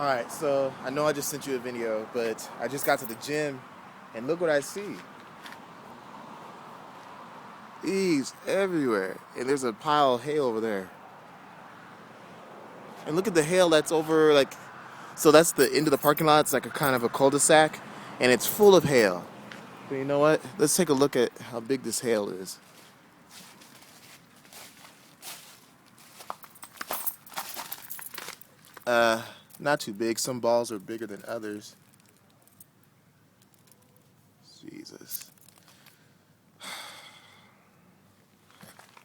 Alright, so I know I just sent you a video, but I just got to the gym and look what I see. Bees everywhere. And there's a pile of hay over there. And look at the hail that's over, like, so that's the end of the parking lot. It's like a kind of a cul-de-sac, and it's full of hail. But you know what? Let's take a look at how big this hail is. Not too big. Some balls are bigger than others. Jesus.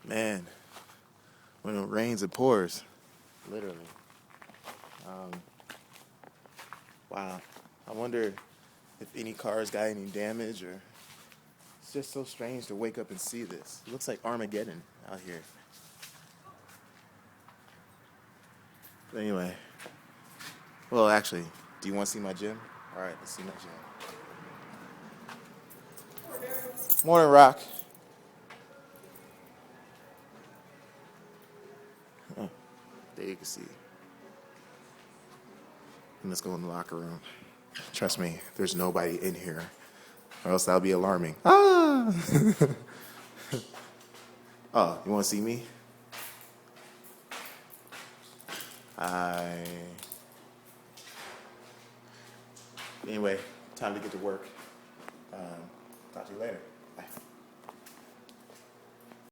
Man, when it rains, it pours. Literally. Um, wow. I wonder if any cars got any damage, or it's just so strange to wake up and see this. It looks like Armageddon out here. But anyway, well, actually, do you want to see my gym? All right, let's see my gym. Morning, Rock. Oh, there you can see. And let's go in the locker room. Trust me, there's nobody in here, or else that'll be alarming. Ah! Oh, you want to see me? I. Anyway, time to get to work. Talk to you later. Bye.